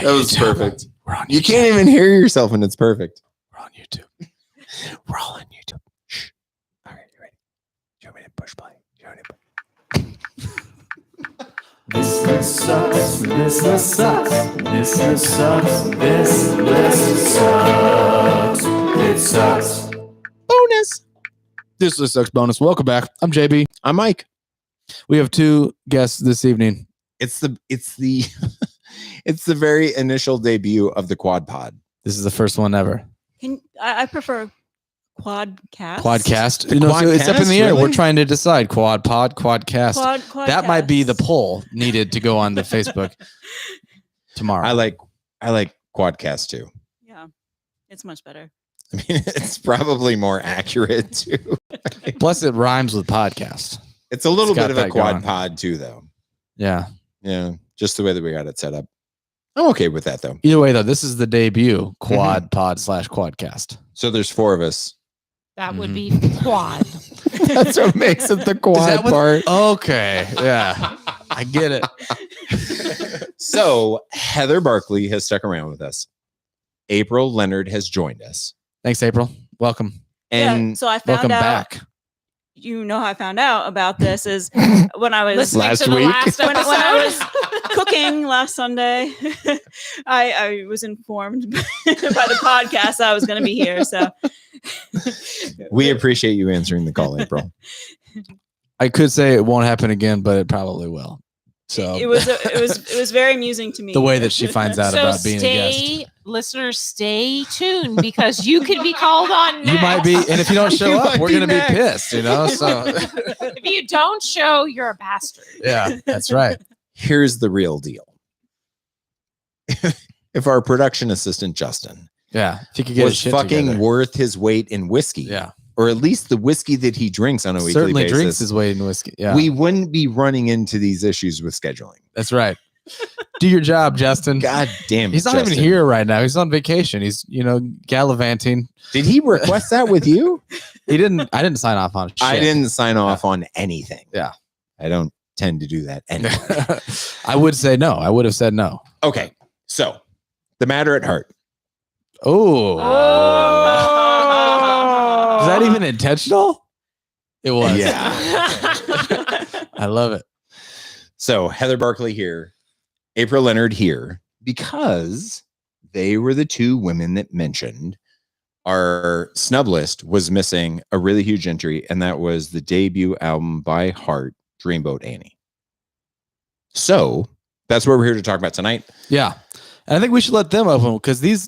That was perfect. We're on YouTube. You can't even hear yourself and it's perfect. We're on YouTube. We're all on YouTube. Shh. All right, you ready? Do you want me to push play? Do you want me to This list sucks. This list sucks. This list sucks. This list sucks. It sucks. bonus? This list sucks bonus. Welcome back. I'm JB. I'm Mike. We have two guests this evening. It's the it's the very initial debut of the Quad Pod. This is the first one ever. I prefer quadcast. Quadcast. The So it's up in the quadcast, air. really? We're trying to decide. Quad pod, quadcast. Quadcast. That might be the poll needed to go on the Facebook tomorrow. I like Quadcast too. Yeah, it's much better. I mean, it's probably more accurate too. Plus, it rhymes with podcast. It's a little It's got bit of a that quad going. pod too, though. Yeah. Yeah, just the way that we got it set up. I'm okay with that though. Either way, though, this is the debut quad pod / quadcast. So there's 4 of us. That would be quad. That's what makes it the Is quad that what- part. Okay. Yeah. I get it. So Heather Barkley has stuck around with us. April Leonard has joined us. Thanks, April. Welcome. And yeah, so I found Welcome out. back. You know how I found out about this is when I was Listening Last to the week. last when I episode. was cooking last Sunday. I was informed by the podcast that I was going to be here. So we appreciate you answering the call, April. I could say it won't happen again, but it probably will. So it was very amusing to me. the way that she finds out So about being a guest. listeners, stay tuned because you could be called on next. You might be, and if you don't show You up, might we're be gonna next. be pissed, you know. So If you don't show, you're a bastard. yeah, that's right. Here's the real deal. If our production assistant Justin Yeah, if you could get his was shit fucking together. worth his weight in whiskey, Yeah, or at least the whiskey that he drinks on a weekly certainly basis, drinks his weight in whiskey. Yeah, we wouldn't be running into these issues with scheduling. that's right. Do your job, Justin. God damn it. He's not Justin. even here right now. He's on vacation. He's gallivanting. Did he request that with you? He didn't. I didn't sign off on it. I didn't sign off on anything. Yeah. I don't tend to do that anyway. I would say no. I would have said no. Okay. So the matter at heart. Oh, Oh. is that even intentional? It was. Yeah. I love it. So Heather Barkley here, April Leonard here, because they were the 2 women that mentioned our snub list was missing a really huge entry, and that was the debut album by Heart, Dreamboat Annie. So that's what we're here to talk about tonight. Yeah, and I think we should let them open because these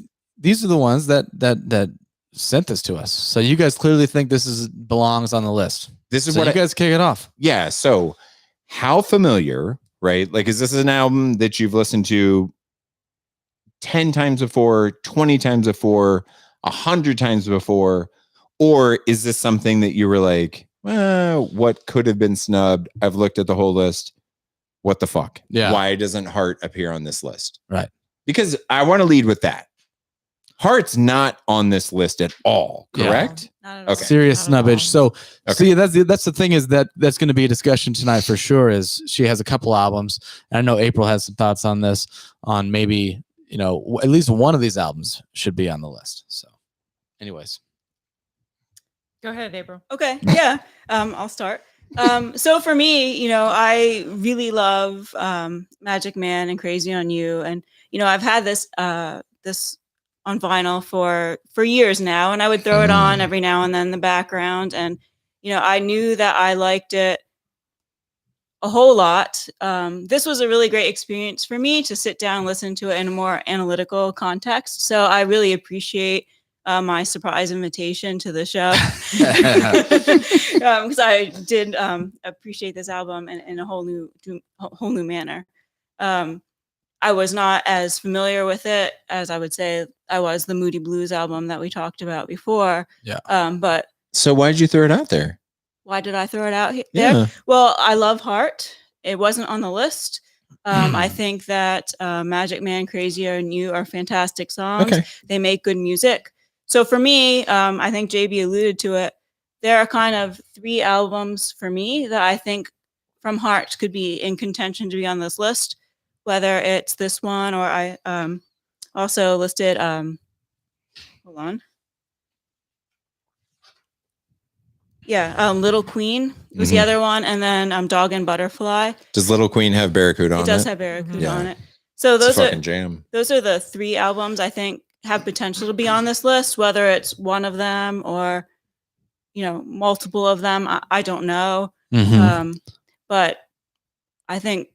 are the ones that sent this to us. So you guys clearly think this belongs on the list. This is So what you guys kick it off. yeah. So how familiar, right? Like, is this an album that you've listened to 10 times before, 20 times before, 100 times before? Or is this something that you were like, well, what could have been snubbed? I've looked at the whole list. What the fuck? Yeah. Why doesn't Heart appear on this list? Right. Because I want to lead with that. Heart's not on this list at all, Yeah. correct? Not at all. Okay. Serious Not at snubbage. So, Okay. see, that's the thing is that's going to be a discussion tonight for sure. Is she has a couple albums, and I know April has some thoughts on this. On maybe at least one of these albums should be on the list. So, anyways, Go ahead, April. Okay, yeah. I'll start. So for me, I really love Magic Man and Crazy on You, and I've had this on vinyl for years now, and I would throw it on every now and then in the background, and I knew that I liked it a whole lot. This was a really great experience for me to sit down and listen to it in a more analytical context. So I really appreciate my surprise invitation to the show because I did appreciate this album in a whole new manner. I was not as familiar with it as I would say I was the Moody Blues album that we talked about before. Yeah. But So why did you throw it out there? why did I throw it out there? Yeah. Well, I love Heart. It wasn't on the list. I think that Magic Man, Crazy on You are fantastic songs. Okay. They make good music. So for me, I think JB alluded to it. There are kind of 3 albums for me that I think from Heart could be in contention to be on this list, whether it's this one or also listed. Hold on. Yeah, Little Queen was the Mhm. other one, and then Dog and Butterfly. Does Little Queen have Barracuda on It does it? have Barracuda Yeah. on it. So It's a those are fucking jam. the 3 albums I think have potential to be on this list. Whether it's one of them or multiple of them, I don't know. Mhm. But I think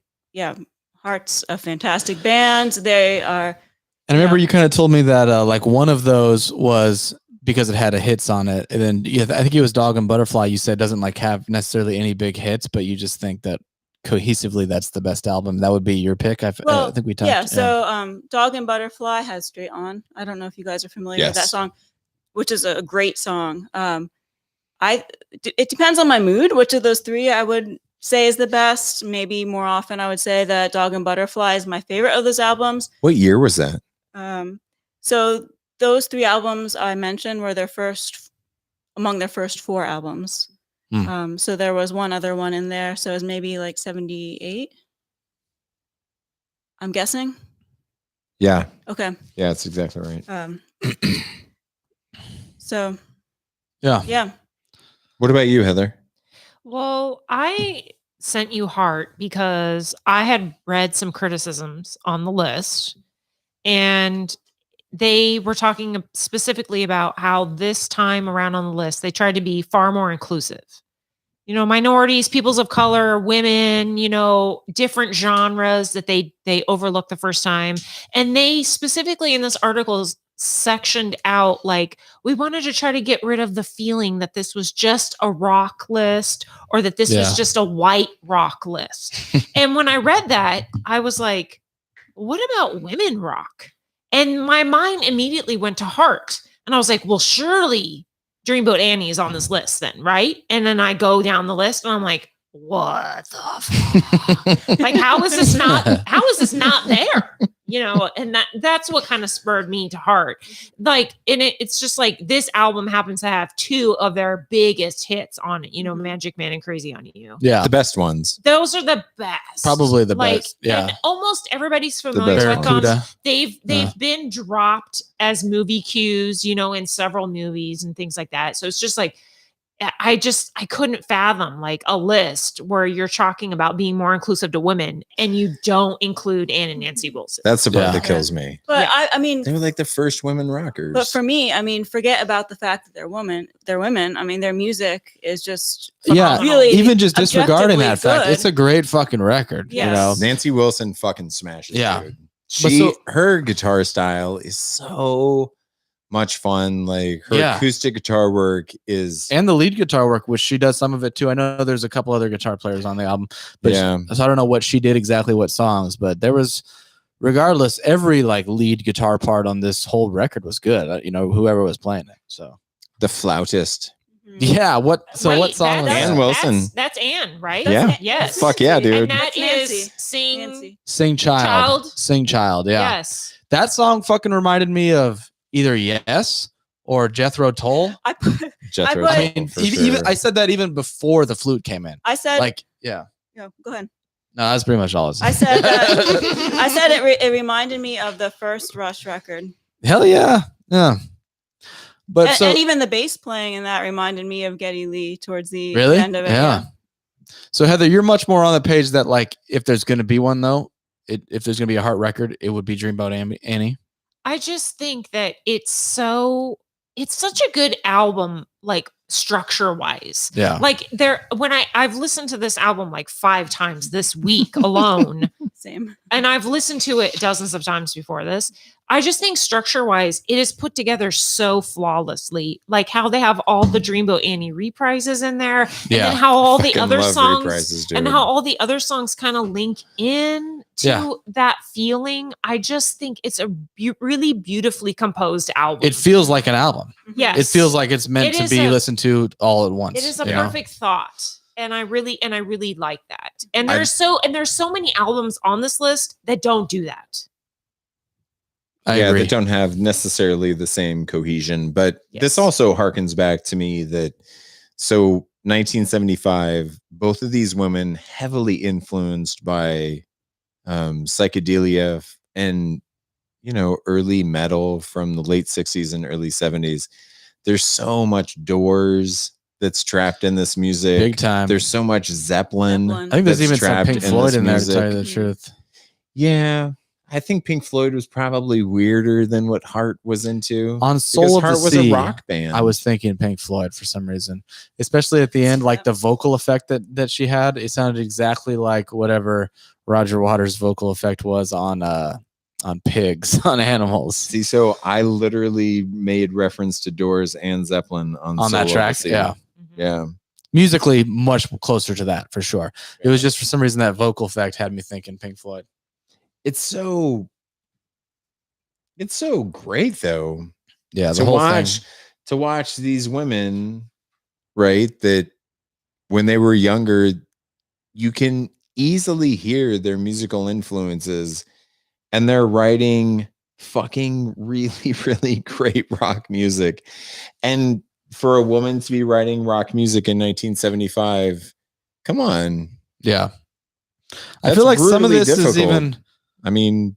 Heart's a fantastic band. They are. And I remember you kind of told me that like one of those was because it had a hits on it, and then I think it was Dog and Butterfly. You said doesn't like have necessarily any big hits, but you just think that cohesively that's the best album. That would be your pick. I think we talked. Yeah. So Dog and Butterfly has Straight On. I don't know if you guys are familiar with that Yes. song, which is a great song. It depends on my mood. Which of those 3 I would say is the best. Maybe more often I would say that Dog and Butterfly is my favorite of those albums. What year was that? So those 3 albums I mentioned were among their first 4 albums. So there was one other one in there. So it was maybe like 78. I'm guessing. Yeah. Okay. Yeah, that's exactly right. So yeah. yeah. What about you, Heather? Well, I sent you Heart because I had read some criticisms on the list, and they were talking specifically about how this time around on the list, they tried to be far more inclusive. Minorities, peoples of color, women, different genres that they overlooked the first time. And they specifically in this article sectioned out, like, we wanted to try to get rid of the feeling that this was just a rock list or that this was just a white rock list. And when I read that, I was like, what about women rock? And my mind immediately went to Heart. And I was like, well, surely Dreamboat Annie is on this list then, right? And then I go down the list and I'm like, what the fuck? Like, how is this not there? And that's what kind of spurred me to Heart. Like, and it's just like this album happens to have 2 of their biggest hits on it, Magic Man and Crazy on You. Yeah. The best ones. Those are the best. Probably the best. Yeah. And almost everybody's familiar best with them. Barracuda. They've been dropped as movie cues, in several movies and things like that. So it's just like, I couldn't fathom like a list where you're talking about being more inclusive to women and you don't include Ann and Nancy Wilson. That's the part Yeah. that kills me. But I mean, They were like the first women rockers. but for me, I mean, forget about the fact that they're women. I mean, their music is just Yeah. really Even just disregarding that objectively fact, good. it's a great fucking record. Yes. Nancy Wilson fucking smashes. Yeah. Dude. Her guitar style is so much fun. Like her acoustic guitar work is, And the lead guitar work, which she does some of it too. I know there's a couple other guitar players on the album, but so I don't know what she did exactly, what songs, but there was, regardless, every like lead guitar part on this whole record was good. Whoever was playing it. So the flautist. yeah. What song was Ann that? Wilson. That's Ann, right? Yeah. Yes. Fuck yeah, dude. And that That's is Nancy. Sing. Sing Child. Sing Child. Yeah. Yes. That song fucking reminded me of either Yes or Jethro Tull. Jethro I Tull, mean, for even sure. I said that even before the flute came in. I said, Like, yeah. no, go ahead. No, that's pretty much all. I said, it reminded me of the first Rush record. Hell yeah. Yeah. But And even the bass playing in that reminded me of Geddy Lee towards the really? end of it. Yeah. So Heather, you're much more on the page that like, if there's going to be one though, if there's going to be a Heart record, it would be Dreamboat Annie. I just think that it's such a good album, like structure wise. Yeah. Like I've listened to this album like 5 times this week alone. Same. And I've listened to it dozens of times before this. I just think structure wise, it is put together so flawlessly. Like how they have all the Dreamboat Annie reprises in there. Yeah. And then how all the Fucking other love songs reprises, dude. and how all the other songs kind of link in to that feeling. I just think it's a really beautifully composed album. It feels like an album. Yes. It feels like it's meant It to is be a- listened to all at once. It is a you know? perfect thought. And I really like that. And there's so many albums on this list that don't do that. I agree. that don't have necessarily the same cohesion, but this also harkens back to me that 1975, both of these women heavily influenced by psychedelia and early metal from the late 60s and early 70s. There's so much Doors that's trapped in this music. Big time. There's so much Zeppelin. Zeppelin. I think there's that's even some trapped Pink in Floyd this in there, to tell you the music. truth. Yeah. I think Pink Floyd was probably weirder than what Heart was into. On because Soul of Heart the was Sea, a rock band. I was thinking Pink Floyd for some reason, especially at the end, like the vocal effect that she had. It sounded exactly like whatever Roger Waters' vocal effect was on pigs, on animals. See, so I literally made reference to Doors and Zeppelin on On Soul that of the track, Sea. yeah. Yeah. Musically, much closer to that for sure. It was just for some reason that vocal effect had me thinking Pink Floyd. It's so great though. Yeah, the to whole watch thing. to watch these women, right, that when they were younger, you can easily hear their musical influences, and they're writing fucking really, really great rock music. And for a woman to be writing rock music in 1975, come on. Yeah. I That's feel like some of brutally this is difficult. even. I mean,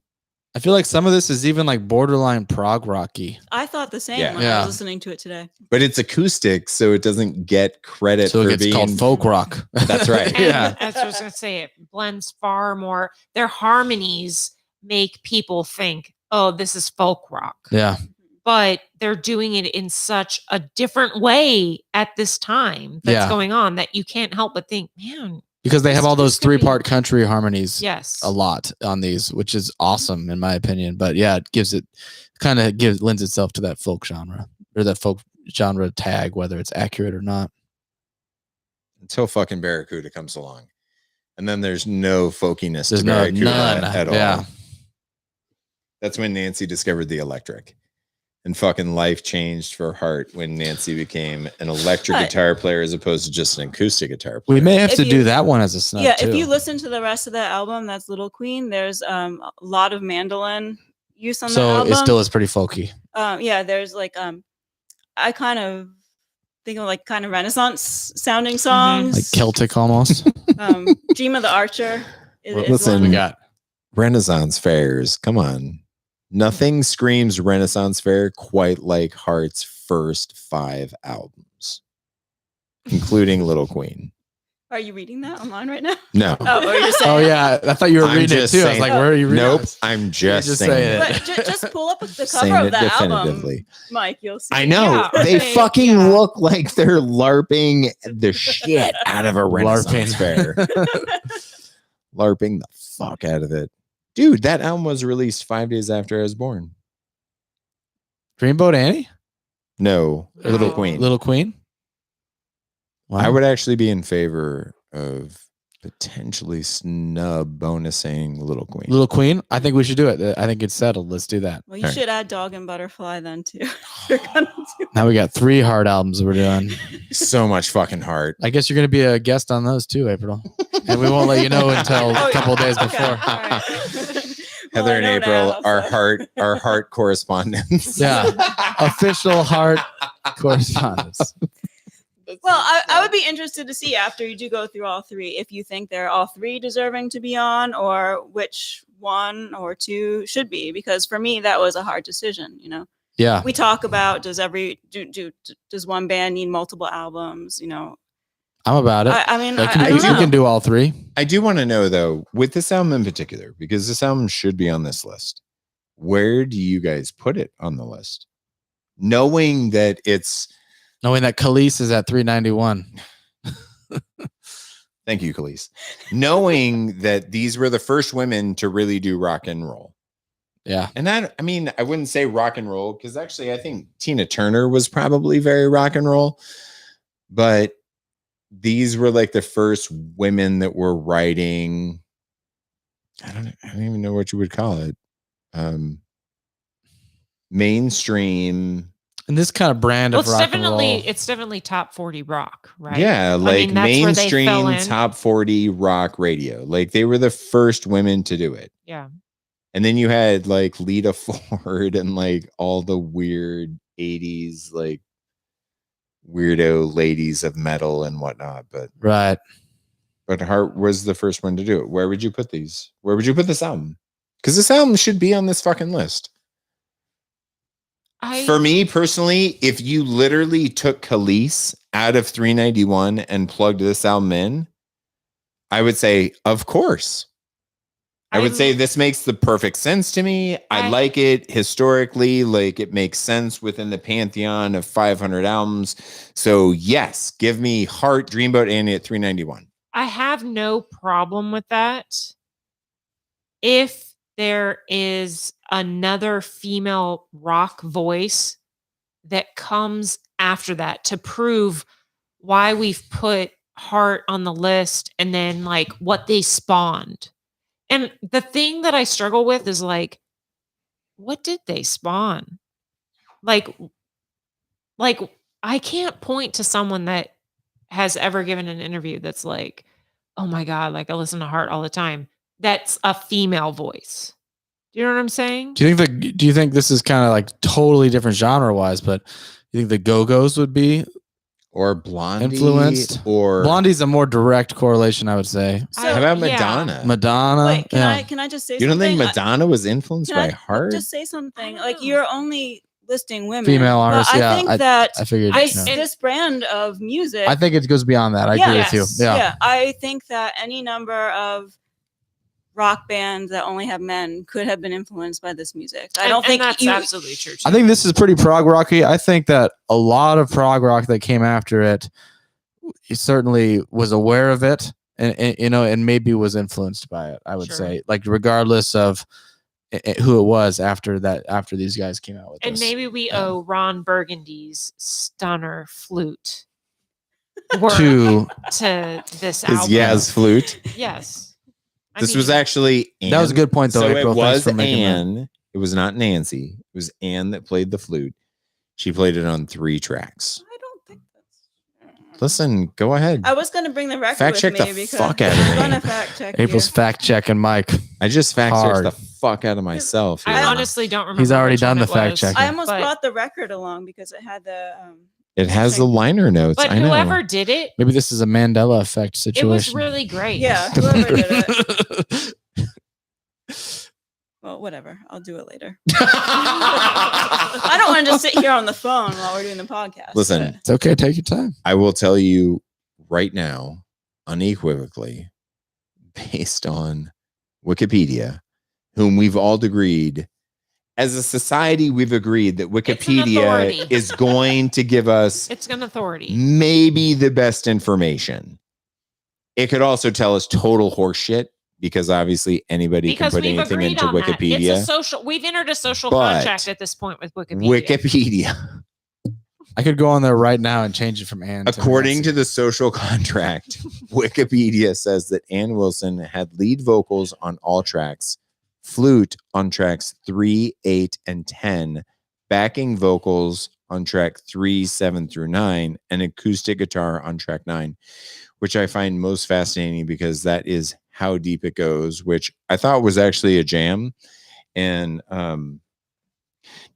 I feel like some of this is even like borderline prog rocky. I thought the same Yeah. when I Yeah. was listening to it today. but it's acoustic, so it doesn't get credit So for it gets being called folk rock. That's right. And Yeah. I was just gonna say it blends far more. Their harmonies make people think, oh, this is folk rock. Yeah. But they're doing it in such a different way at this time that's Yeah. going on that you can't help but think, man, Because they have all those This could be- 3-part country harmonies yes. a lot on these, which is awesome in my opinion. But yeah, it lends itself to that folk genre or that folk genre tag, whether it's accurate or not. until fucking Barracuda comes along. And then there's no folkiness There's to none Barracuda at all. Yeah. That's when Nancy discovered the electric. And fucking life changed for Heart when Nancy became an electric But- guitar player as opposed to just an acoustic guitar player. We may have If to you- do that one as a snub Yeah, too. if you listen to the rest of that album, that's Little Queen. There's a lot of mandolin use on the so album. it still is pretty folky. Yeah, there's like I kind of think of like kind of Renaissance sounding songs. Like Celtic almost. Dream of the Archer. Listen, one. we got Renaissance fairs. Come on. Nothing screams Renaissance fair quite like Heart's first 5 albums, including Little Queen. Are you reading that online right now? No. Oh, or you're just saying Oh yeah, I thought you were I'm reading it just too. I was saying- like, where are you reading? Nope. this? I'm just, just saying saying it. it. But just pull up the Saying cover of it that album, definitively. Mike. You'll see. I know. Yeah, they okay, fucking yeah. look like they're LARPing the shit out of a Renaissance fair. LARPing the fuck out of it. Dude, that album was released 5 days after I was born. Dreamboat Annie? No, Little No. Queen. Little Queen? Wow. I would actually be in favor of potentially snub bonusing Little Queen. Little Queen? I think we should do it. I think it's settled. Let's do that. Well, you Alright. should add Dog and Butterfly then too. You're gonna do. Now we got 3 hard albums we're doing. So much fucking heart. I guess you're going to be a guest on those too, April. And we won't let you know until Oh, a couple of days okay, before. all right. Well, Heather I and know April, now, our so- heart correspondents. Yeah. Official heart correspondence. Well, I would be interested to see after you do go through all 3 if you think they're all 3 deserving to be on, or which 1 or 2 should be. Because for me, that was a hard decision. You know, Yeah. we talk about does one band need multiple albums? You know, I'm about it. I mean, That I can be- don't you know. can do all 3. I do want to know though, with this album in particular, because this album should be on this list. Where do you guys put it on the list? Knowing that it's Knowing that Khalees is at 391. thank you, Khalees. Knowing that these were the first women to really do rock and roll. Yeah. And I mean, I wouldn't say rock and roll because actually I think Tina Turner was probably very rock and roll, but these were like the first women that were writing. I don't even know what you would call it. Mainstream. And this kind of brand Well, of rock and roll. it's definitely top 40 rock, right? Yeah, like mean, that's where they fell mainstream in. top 40 rock radio. Like they were the first women to do it. Yeah. And then you had like Lita Ford and like all the weird 80s, like weirdo ladies of metal and whatnot. Right. But Heart was the first one to do it. Where would you put these? Where would you put this album? Because this album should be on this fucking list. For me personally, if you literally took Khalees out of 391 and plugged this album in, I would say, of course. I would say this makes the perfect sense to me. I like it historically, like it makes sense within the pantheon of 500 albums. So yes, give me Heart, Dreamboat, Annie at 391. I have no problem with that. If there is another female rock voice that comes after that to prove why we've put Heart on the list and then like what they spawned. And the thing that I struggle with is like, what did they spawn? Like I can't point to someone that has ever given an interview that's like, oh my God, like I listen to Heart all the time. That's a female voice. Do you know what I'm saying? Do you think this is kind of like totally different genre wise, but you think the Go-Go's would be or Blondie influenced? Or Blondie's a more direct correlation, I would say. how about Madonna? Madonna. Wait, can I just say You something? don't think Madonna was influenced by Heart? Just say something. Like you're only listing women. Female but artists, I think that I figured this brand of music. I think it goes beyond that. I agree with you. Yeah. I think that any number of rock bands that only have men could have been influenced by this music. I don't think that's absolutely true. I think this is pretty prog rocky. I think that a lot of prog rock that came after it, he certainly was aware of it, and you know, and maybe was influenced by it. I would say, like regardless of who it was after these guys came out with and this. maybe we owe Ron Burgundy's Stunner flute to this His album. Yaz flute. Yes. This was actually Anne. That was a good point, though. So April. it was Thanks for making Anne. It was not Nancy. It was Anne that played the flute. She played it on 3 tracks. I don't think that's. Listen, go ahead. I was going to bring the record Fact with check me the because fuck out of I'm me. going to fact check April's you. fact checking Mike. I just fact checked Hard. the fuck out of myself. I here. honestly don't remember. He's already which done one the it fact was, checking. I almost but- brought the record along because it had the. It has the liner notes. But I know. whoever did it, Maybe this is a Mandela effect situation. it was really great. Yeah, whoever did it. Well, whatever. I'll do it later. I don't want to just sit here on the phone while we're doing the podcast. Listen, It's okay. Take your time. I will tell you right now, unequivocally, based on Wikipedia, whom we've all agreed, as a society, we've agreed that Wikipedia authority. is going to give us It's an authority. maybe the best information. It could also tell us total horseshit because obviously anybody Because can put we've anything agreed into on that. Wikipedia. We've entered a social But contract at this point with Wikipedia. Wikipedia, I could go on there right now and change it from Anne. according to the social contract, Wikipedia says that Ann Wilson had lead vocals on all tracks, flute on tracks 3, 8, and 10, backing vocals on track 3, 7 through 9, and acoustic guitar on track 9, which I find most fascinating because that is How Deep It Goes, which I thought was actually a jam. And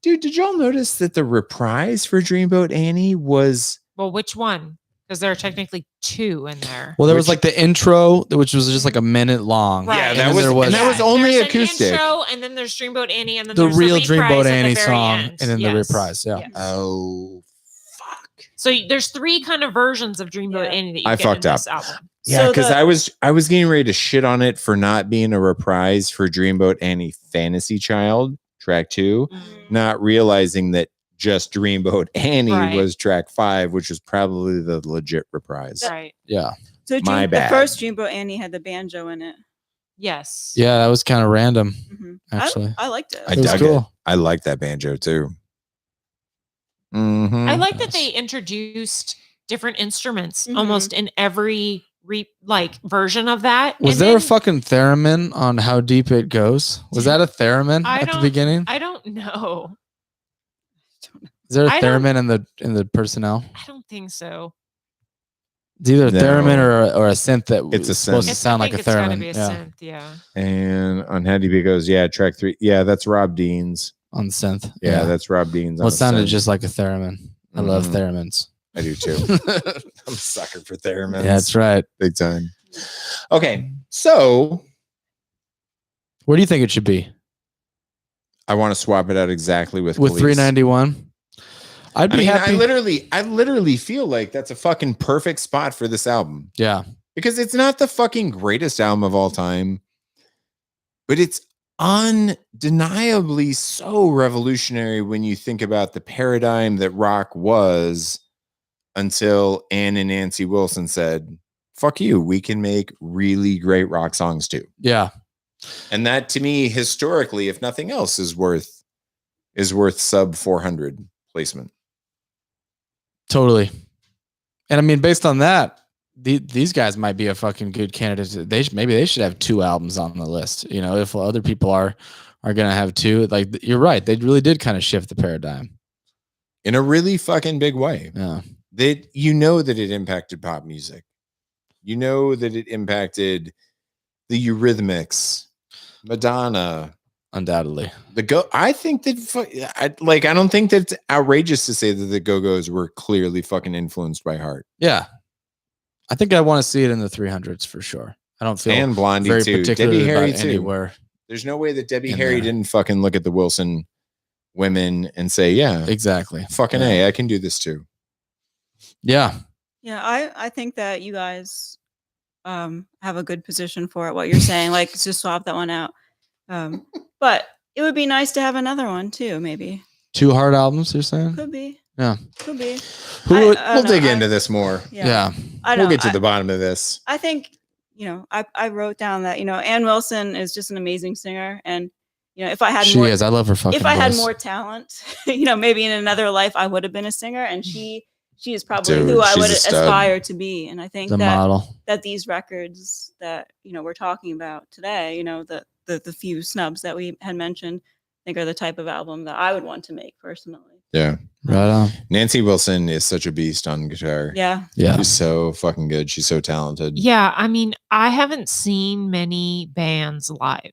dude, did y'all notice that the reprise for Dreamboat Annie was Well, which one? Because there are technically 2 in there. Well, there was like the intro, which was just like a minute long. Right. yeah, And that then was, there was- and that was only There's acoustic. An intro, and then there's Dreamboat Annie, and then The there's real the reprise Dreamboat at the Annie very song, end. and then the Yes. reprise. Yeah. Yes. Oh fuck. So there's 3 kind of versions of Dreamboat Yeah. Annie that you I get fucked in up. this album. Yeah, So because the- I was getting ready to shit on it for not being a reprise for Dreamboat Annie Fantasy Child, track 2, not realizing that just Dreamboat Annie Right. was track 5, which was probably the legit reprise. Right. Yeah. So My the bad. first Dreamboat Annie had the banjo in it. Yes. Yeah, that was kind of random, Mhm. actually. I liked it. I It was dug cool. it. I like that banjo too. Mhm. I like that they introduced different instruments Mhm. almost in every version of that. Was And there a then- fucking theremin on How Deep It Goes? Was that a theremin I at the don't- beginning? I don't know. Is there a I don't- theremin in the personnel? I don't think so. It's either a No. theremin or a synth that It's a was supposed to synth. sound I like think a it's gotta theremin. be a Yeah, synth, yeah. And on How Deep It Goes, yeah, track 3. Yeah, that's Rob Dean's. on the synth. Yeah, that's Rob Dean's. Well, on it sounded synth. just like a theremin. I love Mhm. theremins. I do too. I'm a sucker for theremins. Yeah, that's right. Big time. Okay, so Where do you think it should be? I want to swap it out exactly with with Police. 391. I'd be happy. I literally feel like that's a fucking perfect spot for this album. Yeah. Because it's not the fucking greatest album of all time, but it's undeniably so revolutionary when you think about the paradigm that rock was until Ann and Nancy Wilson said, fuck you, we can make really great rock songs too. Yeah. And that to me, historically, if nothing else, is worth sub 400 placement. Totally. And I mean, based on that, these guys might be a fucking good candidate. Maybe they should have 2 albums on the list. You know, if other people are gonna have 2, like you're right, they really did kind of shift the paradigm In a really fucking big way. Yeah. That you know that it impacted pop music. You know that it impacted the Eurythmics, Madonna, Undoubtedly. I think that I don't think that it's outrageous to say that the Go-Go's were clearly fucking influenced by Heart. Yeah. I think I want to see it in the 300s for sure. I don't feel And Blondie very too. particular Debbie Harry about too. anywhere. There's no way that Debbie in Harry there. didn't fucking look at the Wilson women and say, yeah, Exactly. fucking Yeah. A, I can do this too. Yeah. Yeah, I think that you guys have a good position for it. What you're saying, like just swap that one out. But it would be nice to have another one too. Maybe 2 Heart albums, you're saying? could be. Yeah. Could be. Who We'll dig into this more. Yeah. I We'll know. get to the bottom of this. I think, I wrote down that, Ann Wilson is just an amazing singer. And, if I had She is. I love her fucking if I had voice. more talent, maybe in another life I would have been a singer. And she is probably Dude, who I she's would a stud. aspire to be. And I think the that model. that these records that, we're talking about today, the few snubs that we had mentioned, I think are the type of album that I would want to make personally. Yeah. Right on. Nancy Wilson is such a beast on guitar. Yeah. Yeah. She's so fucking good. She's so talented. Yeah, I mean, I haven't seen many bands live.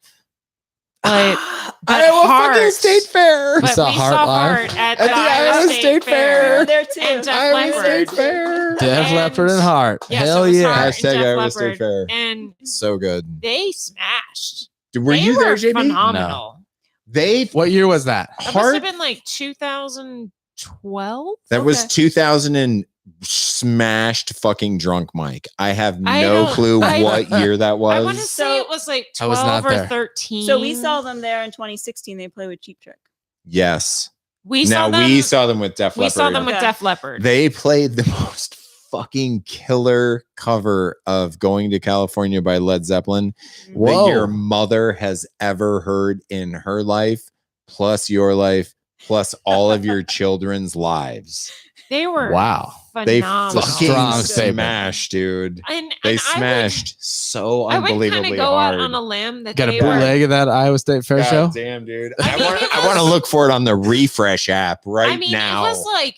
But Iowa fucking Heart- State Fair. But saw we Heart saw live? Heart at At the the Iowa State We Fair. were there too. And Def Iowa Leppard. State Fair. Def And- Leppard and Heart. Yes, Hell it was yeah. Heart and Hashtag Def Iowa State Leppard. Fair. And So good. they smashed. Were They you there, JB? phenomenal. They What year was that? That must Heart. have been like 2012. That was Okay. 2000 and smashed fucking drunk Mike. I have I no don't- clue I- what year that I want to was. say So- it was like I was not 12 or there. 13. So we saw them there in 2016. They played with Cheap Trick. Yes. We saw them. We saw them with Def we Leppard. saw them with Okay. Def Leppard. They played the most fucking killer cover of Going to California by Led Zeppelin Whoa. that your mother has ever heard in her life, plus your life, plus all of your children's lives. They were Wow. They phenomenal. fucking Strong statement. smashed, dude. and They I would- smashed so I would kind unbelievably of go hard. out on a limb that Got a they were. bootleg of that Iowa State Fair show? God damn, dude. I mean, it I want to was- look for it on the Refresh app right I mean, now. it was like,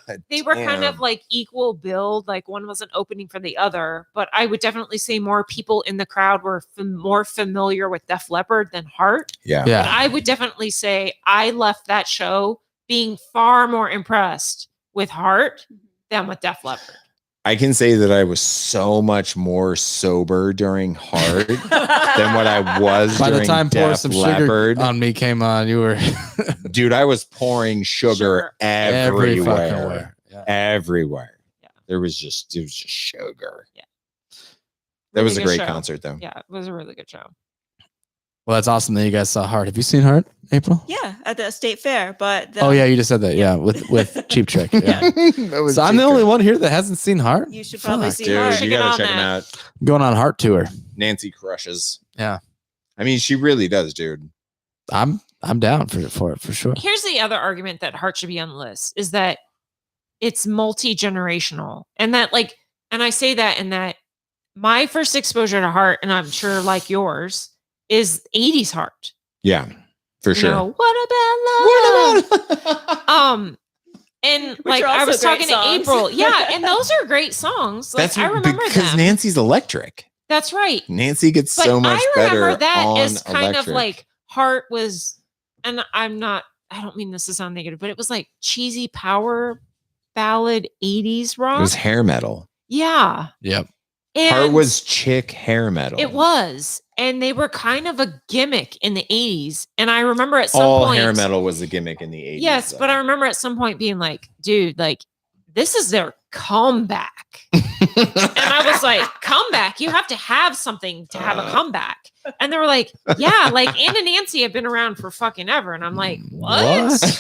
God they were kind of damn. like equal build. Like one was an opening for the other, but I would definitely say more people in the crowd were more familiar with Def Leppard than Heart. Yeah. But Yeah. I would definitely say I left that show being far more impressed with Heart than with Def Leppard. I can say that I was so much more sober during Heart than what I was By during the time Pour Def Some Leppard. Sugar on Me came on, you were Dude, I was pouring sugar Sugar. every fucking everywhere. where. Yeah. Everywhere. Yeah. It was just sugar. Yeah. That was a Really good great show. concert though. Yeah, it was a really good show. Well, that's awesome that you guys saw Heart. Have you seen Heart, April? Yeah, at the state fair. But Oh yeah, you just said that. Yeah, with Cheap Trick. Yeah. That was So I'm the cheap. only one here that hasn't seen Heart. you should probably Fuck. see Dude, Heart. you Get gotta on check him that. out. I'm going on Heart tour. Nancy crushes. Yeah. I mean, she really does, dude. I'm down for it for sure. Here's the other argument that Heart should be on the list is that it's multi-generational. And that and I say that in that my first exposure to Heart, and I'm sure like yours, is 80s Heart. Yeah, for You sure. know, what about love? And Which like are I also was great talking songs. to April. Yeah, and those are great songs. Like That's I remember because them. Nancy's electric. That's right. Nancy gets But so much I remember better that on as kind electric. of like Heart was, and I don't mean this to sound negative, but it was like cheesy power ballad 80s rock. It was hair metal. Yeah. Yep. Heart was chick hair metal. It was. And they were kind of a gimmick in the 80s. And I remember at some All point. hair metal was a gimmick in the 80s. Yes, though. but I remember at some point being like, dude, like, this is their comeback. And I was like, comeback? You have to have something to have a comeback. And they were like, yeah, like Ann and Nancy have been around for fucking ever. And I'm like, what?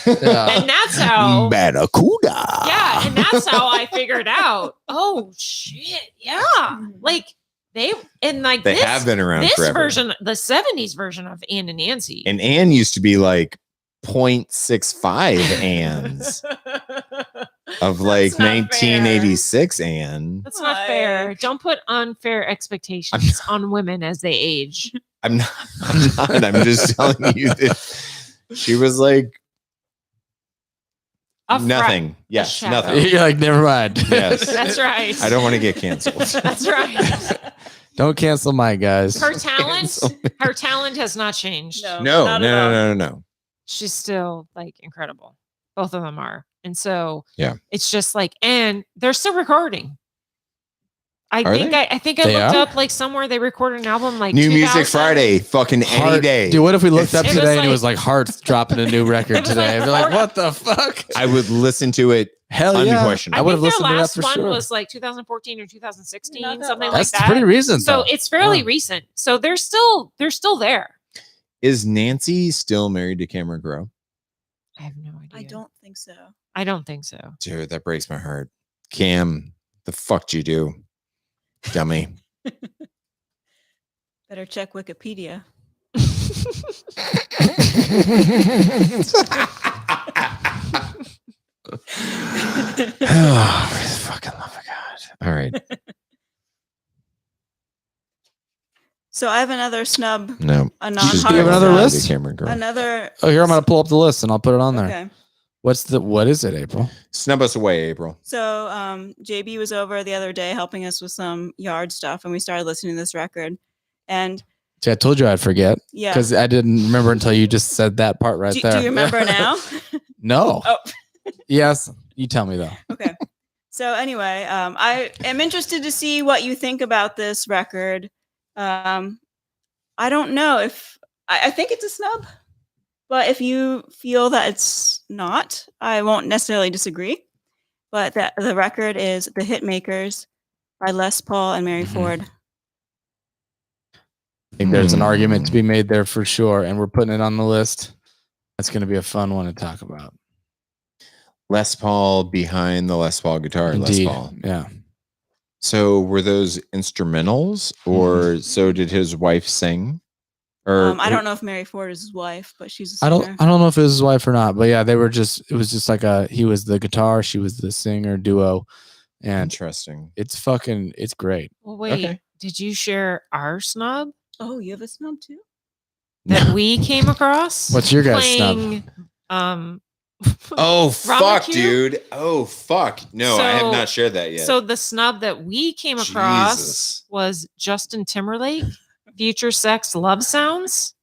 Yeah. And that's how. Barracuda. Yeah, and that's how I figured out. Oh shit, yeah. Like they They have been around this forever. version, the 70s version of Ann and Nancy. And Ann used to be like 0.65 Anns of like That's not 1986 Ann. That's not fair. Don't put unfair expectations on women as they age. I'm not. I'm just telling you that she was like nothing. Yes, shadow. nothing. You're like, never mind. Yes. That's right. I don't want to get canceled. That's right. Don't cancel my guys. Her talent has not changed. No, No, not no, at all. no, no, no. She's still like incredible. Both of them are. And so Yeah. it's just like, and they're still recording. I think they? I They looked are? up like somewhere they recorded an album like New Music 2000. Friday, fucking any Heart- day. Dude, what if we looked up It was today and it like- was like Heart's dropping a new record It was today? like I'd be like, 40 what the fuck? I would listen to it. Hell yeah. Unquestionable. I would have think listened their to that last for one sure. was like 2014 or 2016, Not that something long. like That's that. pretty recent So though. it's fairly Yeah. recent. So they're still there. Is Nancy still married to Cameron Crowe? I have no idea. I don't think so. I don't think so. Dude, that breaks my heart. Cam, the fuck you do, dummy? Better check Wikipedia. Oh, for the fucking love of God! All right, So I have another snub, no. a She's non-hard You have another snub. list? Cameron Crowe. Another. Oh, here I'm gonna pull up the list and I'll put it on there. Okay. What is it, April? Snub us away, April. So JB was over the other day helping us with some yard stuff, and we started listening to this record. And See, I told you I'd forget yeah, because I didn't remember until you just said that part right there. do you remember now? No. Oh. Yes. You tell me though. Okay. So anyway, I am interested to see what you think about this record. I don't know if I think it's a snub, but if you feel that it's not, I won't necessarily disagree. But that the record is "The Hitmakers" by Les Paul and Mary Mhm. Ford. I think there's an argument to Hmm. be made there for sure, and we're putting it on the list. That's going to be a fun one to talk about. Les Paul behind the Les Paul guitar. Indeed. Les Paul. Yeah. So were those instrumentals, or so did his wife sing? Or I don't know if Mary Ford is his wife, but she's a I singer. don't know if it was his wife or not, but yeah, they were just. It was just like he was the guitar, she was the singer duo, and Interesting. it's great. Well, wait. Okay. Did you share our snub Oh, you have a snub too? that we came across? What's your guys' snub? Playing, Oh Rama fuck, Q? dude! Oh fuck! No, I have So- not shared that yet. So the snub that we came across Jesus. was Justin Timberlake, Future Sex Love Sounds.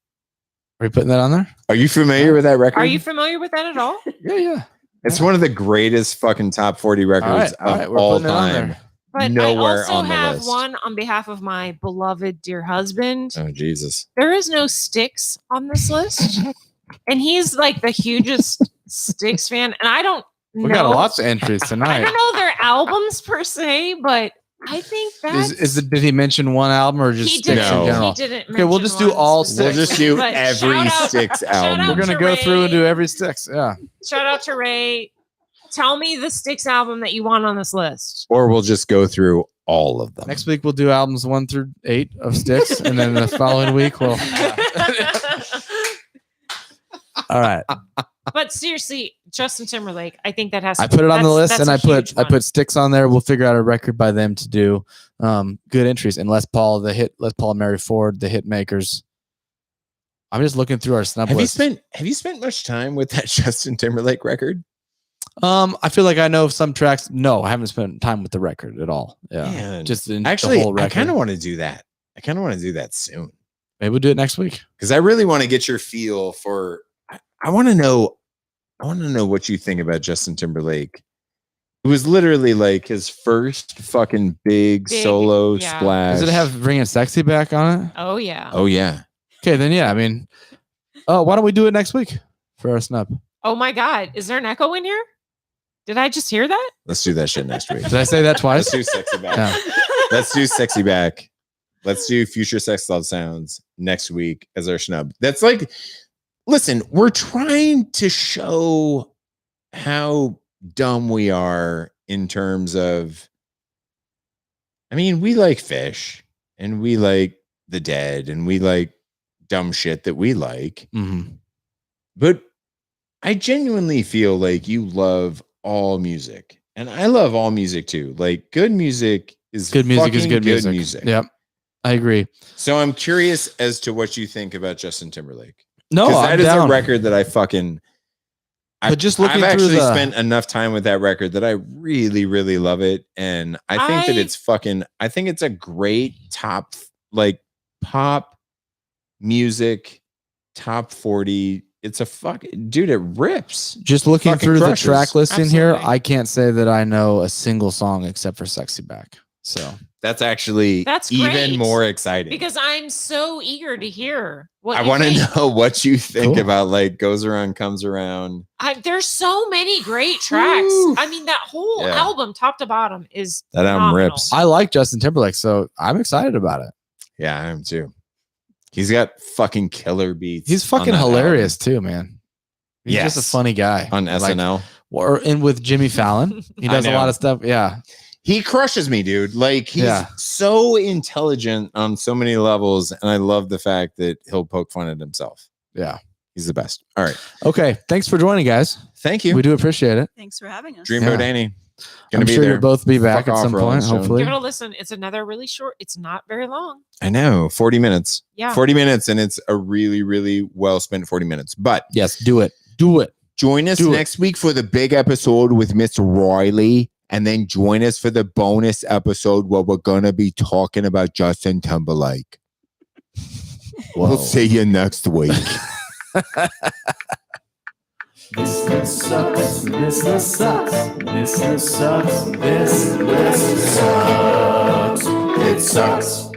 Are you putting that on there? Are you familiar with that record? Are you familiar with that at all? Yeah, yeah. It's one of the greatest fucking top 40 records all right, of we're all putting it on time. there. But Nowhere I also on the have list. one on behalf of my beloved dear husband. Oh Jesus! There is no Styx on this list. And he's like the hugest Styx fan. And I don't We know. got lots of entries I tonight. don't know their albums per se, but I think that's Did he mention one album or just he Styx didn't. in general? He didn't. Okay, we'll mention just do one all specific- We'll just do but every shout out- Styx shout album. out We're gonna to go through and Ray. do every Styx. Yeah. Shout out to Ray. Tell me the Styx album that you want on this list. Or we'll just go through all of them. Next week we'll do albums 1 through 8 of Styx, and then the following week we'll. All right. But seriously, Justin Timberlake, I think that has. I put it on the that's- list, that's and a huge I one. put Styx on there. We'll figure out a record by them to do good entries. And Les Paul and Mary Ford, the hit makers. I'm just looking through our snub Have list. you spent much time with that Justin Timberlake record? I feel like I know some tracks. No, I haven't spent time with the record at all. Yeah, Man. just in Actually, the whole I record. kind of want to do that. I kind of want to do that soon Maybe we'll do it next week. because I really want to get your feel for. I want to know. I want to know what you think about Justin Timberlake It was literally like his first fucking big solo yeah. splash. Does it have Bringing Sexy Back on it? Oh yeah. Oh yeah. Okay, then yeah. I mean, why don't we do it next week for our snub? Oh my God. Is there an echo in here? Did I just hear that? Let's do that shit next week. Did I say that twice? Let's do sexy back. Yeah. Let's do sexy back. Let's do future sex love sounds next week as our snub. That's like, listen, we're trying to show how dumb we are in terms of, I mean, we like fish and we like the dead and we like dumb shit that we like. Mm-hmm. But I genuinely feel like you love all music. And I love all music too. Like good music is Good music is fucking good music. Yep. I agree. So I'm curious as to what you think about Justin Timberlake. No, Because I'm that is down. a record that I fucking. But just looking I've through actually the- spent enough time with that record that I really, really love it, and I think that it's fucking. I think it's a great top like pop music top 40. It's a fucking dude. It rips. Just looking Fucking through crushes. the track list in here, Absolutely. I can't say that I know a single song except for Sexy Back. So That's actually That's even great, more exciting. Because I'm so eager to hear what I you want to think. know what you think Cool. about like Goes Around Comes Around. There's so many great tracks. Woo. I mean, that whole Yeah. album, top to bottom, is That album phenomenal. rips. I like Justin Timberlake, so I'm excited about it. Yeah, I am too. He's got fucking killer beats. He's on fucking that hilarious too, man. He's Yes. just a funny guy. album. on Like, SNL. or in with Jimmy Fallon. He I does a know. lot of stuff. Yeah. He crushes me, dude. Like he's Yeah. so intelligent on so many levels, and I love the fact that he'll poke fun at himself. Yeah. He's the best. All right, Okay. Thanks for joining, guys. thank you, We do appreciate it. Thanks for having us. Dreamboat Yeah. Annie. Gonna I'm be sure there. you'll both be back Fuck at off, some Rolling point, Stone. hopefully. Give it a listen. It's another really short. It's not very long. I know, 40 minutes. Yeah. 40 minutes, and it's a really, really well spent 40 minutes. But Yes, do it. Do it. join us Do it. next week for the big episode with Miss Riley. And then join us for the bonus episode where we're going to be talking about Justin Timberlake. We'll see you next week. This list sucks. This list sucks. This list sucks. This list sucks. It sucks.